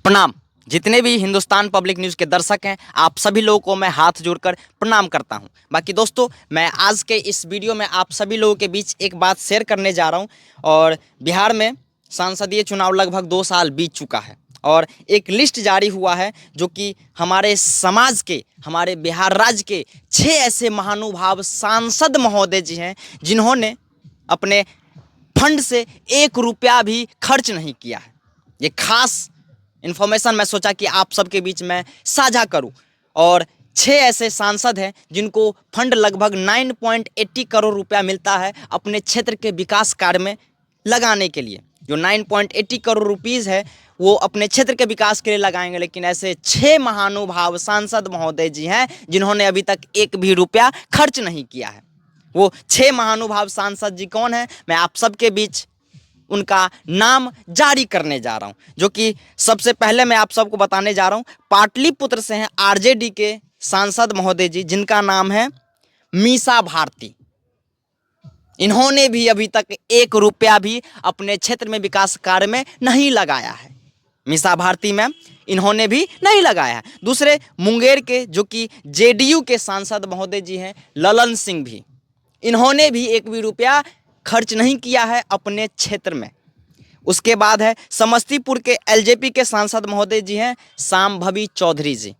प्रणाम। जितने भी हिंदुस्तान पब्लिक न्यूज़ के दर्शक हैं, आप सभी लोगों को मैं हाथ जोड़कर प्रणाम करता हूं। बाकी दोस्तों, मैं आज के इस वीडियो में आप सभी लोगों के बीच एक बात शेयर करने जा रहा हूं। और बिहार में सांसदीय चुनाव लगभग 2 साल बीत चुका है और एक लिस्ट जारी हुआ है जो कि हमारे समाज के, हमारे बिहार राज्य के 6 ऐसे महानुभाव सांसद महोदय जी हैं जिन्होंने अपने फंड से 1 रुपया भी खर्च नहीं किया है। ये खास इन्फॉर्मेशन मैं सोचा कि आप सबके बीच में साझा करूं। और 6 ऐसे सांसद हैं जिनको फंड लगभग 9.80 करोड़ रुपया मिलता है अपने क्षेत्र के विकास कार्य में लगाने के लिए। जो 9.80 करोड़ रुपीज़ है वो अपने क्षेत्र के विकास के लिए लगाएंगे, लेकिन ऐसे 6 महानुभाव सांसद महोदय जी हैं जिन्होंने अभी तक 1 भी रुपया खर्च नहीं किया है। वो 6 महानुभाव सांसद जी कौन हैं, मैं आप सबके बीच उनका नाम जारी करने जा रहा हूं। जो कि सबसे पहले मैं आप सबको बताने जा रहा हूं, पाटलिपुत्र से हैं आरजेडी के सांसद महोदय जी जिनका नाम है मीसा भारती। इन्होंने भी अभी तक 1 रुपया भी अपने क्षेत्र में विकास कार्य में नहीं लगाया है। मीसा भारती मैम, इन्होंने भी नहीं लगाया है। दूसरे मुंगेर के जो कि जेडीयू के सांसद महोदय जी हैं ललन सिंह भी, इन्होंने भी 1 भी रुपया खर्च नहीं किया है अपने क्षेत्र में। उसके बाद है समस्तीपुर के एलजेपी के सांसद महोदय जी हैं शांभवी चौधरी जी,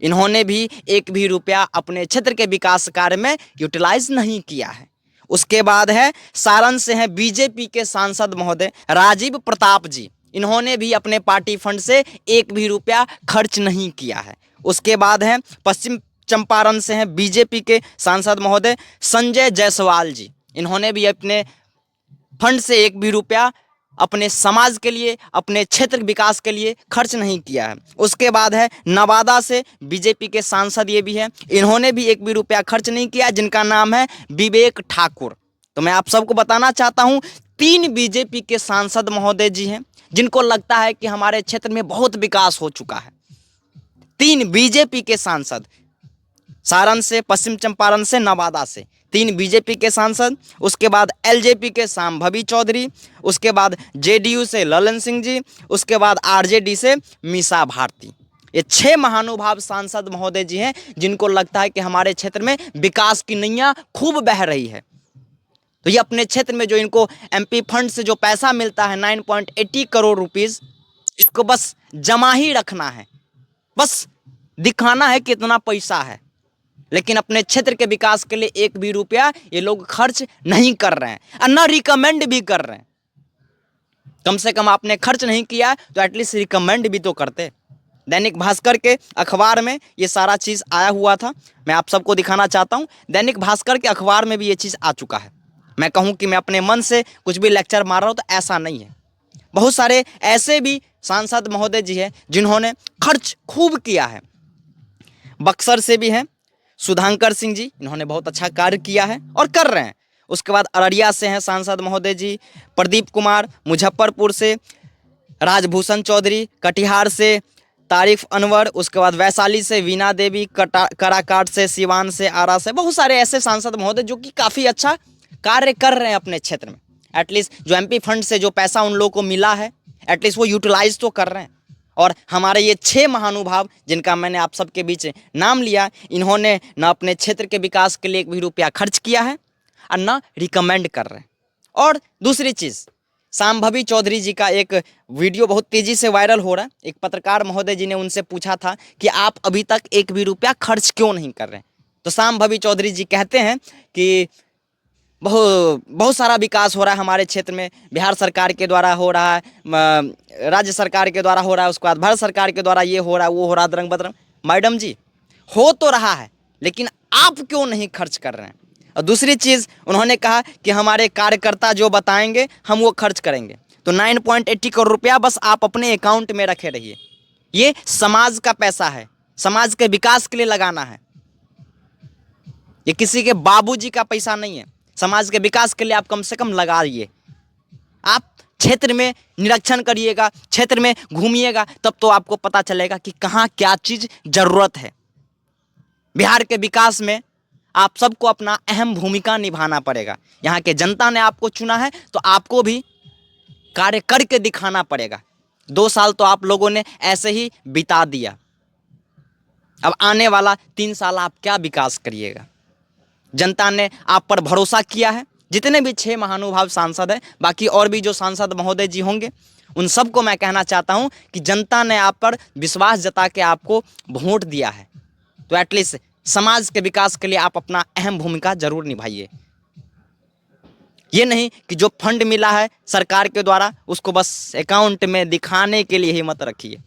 इन्होंने भी 1 भी रुपया अपने क्षेत्र के विकास कार्य में यूटिलाइज नहीं किया है। उसके बाद है सारण से हैं बीजेपी के सांसद महोदय राजीव प्रताप जी, इन्होंने भी अपने पार्टी फंड से 1 भी रुपया खर्च नहीं किया है। उसके बाद है पश्चिम चंपारण से हैं बीजेपी के सांसद महोदय संजय जायसवाल जी, इन्होंने भी अपने फंड से 1 भी रुपया अपने समाज के लिए, अपने क्षेत्र विकास के लिए खर्च नहीं किया है। उसके बाद है नवादा से बीजेपी के सांसद ये भी हैं, इन्होंने भी 1 भी रुपया खर्च नहीं किया, जिनका नाम है विवेक ठाकुर। तो मैं आप सबको बताना चाहता हूँ 3 बीजेपी के सांसद महोदय जी हैं जिनको लगता है कि हमारे क्षेत्र में बहुत विकास हो चुका है। 3 बीजेपी के सांसद, सारण से, पश्चिम चंपारण से, नवादा से 3 बीजेपी के सांसद। उसके बाद एलजेपी के शांभवी चौधरी, उसके बाद जेडीयू से ललन सिंह जी, उसके बाद आरजेडी से मीसा भारती। ये 6 महानुभाव सांसद महोदय जी हैं जिनको लगता है कि हमारे क्षेत्र में विकास की नैया खूब बह रही है। तो ये अपने क्षेत्र में जो इनको एमपी फंड से जो पैसा मिलता है 9.80 करोड़ रुपीज़, इसको बस जमा ही रखना है, बस दिखाना है कितना पैसा है, लेकिन अपने क्षेत्र के विकास के लिए 1 भी रुपया ये लोग खर्च नहीं कर रहे हैं और ना रिकमेंड भी कर रहे हैं। कम से कम आपने खर्च नहीं किया तो एटलीस्ट रिकमेंड भी तो करते। दैनिक भास्कर के अखबार में ये सारा चीज़ आया हुआ था, मैं आप सबको दिखाना चाहता हूँ। दैनिक भास्कर के अखबार में भी ये चीज़ आ चुका है। मैं कहूँ कि मैं अपने मन से कुछ भी लेक्चर मार रहा हूँ तो ऐसा नहीं है। बहुत सारे ऐसे भी सांसद महोदय जी हैं जिन्होंने खर्च खूब किया है। बक्सर से भी हैं सुधांकर सिंह जी, इन्होंने बहुत अच्छा कार्य किया है और कर रहे हैं। उसके बाद अररिया से हैं सांसद महोदय जी प्रदीप कुमार, मुजफ्फरपुर से राजभूषण चौधरी, कटिहार से तारिफ अनवर, उसके बाद वैशाली से वीना देवी, काराकाट से, सिवान से, आरा से, बहुत सारे ऐसे सांसद महोदय जो कि काफ़ी अच्छा कार्य कर रहे हैं अपने क्षेत्र में। एटलीस्ट जो एमपी फंड से जो पैसा उन लोगों को मिला है एटलीस्ट वो यूटिलाइज तो कर रहे हैं। और हमारे ये 6 महानुभाव जिनका मैंने आप सबके बीच नाम लिया, इन्होंने न अपने क्षेत्र के विकास के लिए 1 भी रुपया खर्च किया है और न रिकमेंड कर रहे हैं। और दूसरी चीज़, शांभवी चौधरी जी का एक वीडियो बहुत तेज़ी से वायरल हो रहा है। एक पत्रकार महोदय जी ने उनसे पूछा था कि आप अभी तक 1 भी रुपया खर्च क्यों नहीं कर रहे हैं। तो शांभवी चौधरी जी कहते हैं कि बहुत सारा विकास हो रहा है हमारे क्षेत्र में, बिहार सरकार के द्वारा हो रहा है, राज्य सरकार के द्वारा हो रहा है, उसके बाद भारत सरकार के द्वारा ये हो रहा है, वो हो रहा है, दरंग बदरंग। मैडम जी, हो तो रहा है, लेकिन आप क्यों नहीं खर्च कर रहे हैं। और दूसरी चीज़ उन्होंने कहा कि हमारे कार्यकर्ता जो बताएंगे हम वो खर्च करेंगे। तो 9.80 करोड़ रुपया बस आप अपने अकाउंट में रखे रहिए, ये समाज का पैसा है, समाज के विकास के लिए लगाना है। ये किसी के बाबूजी का पैसा नहीं है, समाज के विकास के लिए आप कम से कम लगाइए। आप क्षेत्र में निरीक्षण करिएगा, क्षेत्र में घूमिएगा, तब तो आपको पता चलेगा कि कहाँ क्या चीज़ ज़रूरत है। बिहार के विकास में आप सबको अपना अहम भूमिका निभाना पड़ेगा। यहाँ के जनता ने आपको चुना है तो आपको भी कार्य करके दिखाना पड़ेगा। 2 साल तो आप लोगों ने ऐसे ही बिता दिया। अब आने वाला 3 साल आप क्या विकास करिएगा? जनता ने आप पर भरोसा किया है। जितने भी 6 महानुभाव सांसद हैं, बाकी और भी जो सांसद महोदय जी होंगे, उन सबको मैं कहना चाहता हूं कि जनता ने आप पर विश्वास जता के आपको वोट दिया है, तो एटलीस्ट समाज के विकास के लिए आप अपना अहम भूमिका जरूर निभाइए। ये नहीं कि जो फंड मिला है सरकार के द्वारा उसको बस अकाउंट में दिखाने के लिए ही मत रखिए।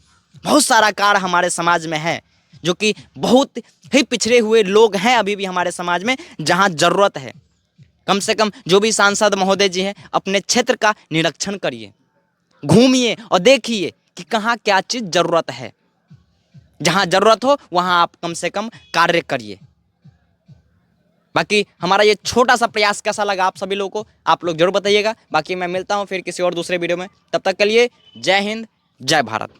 बहुत सारा कार्य हमारे समाज में है जो कि बहुत ही पिछड़े हुए लोग हैं अभी भी हमारे समाज में, जहां जरूरत है। कम से कम जो भी सांसद महोदय जी हैं, अपने क्षेत्र का निरीक्षण करिए, घूमिए और देखिए कि कहाँ क्या चीज़ जरूरत है। जहां जरूरत हो वहां आप कम से कम कार्य करिए। बाकी हमारा ये छोटा सा प्रयास कैसा लगा आप सभी लोगों को, आप लोग जरूर बताइएगा। बाकी मैं मिलता हूं फिर किसी और दूसरे वीडियो में, तब तक के लिए जय हिंद, जय भारत।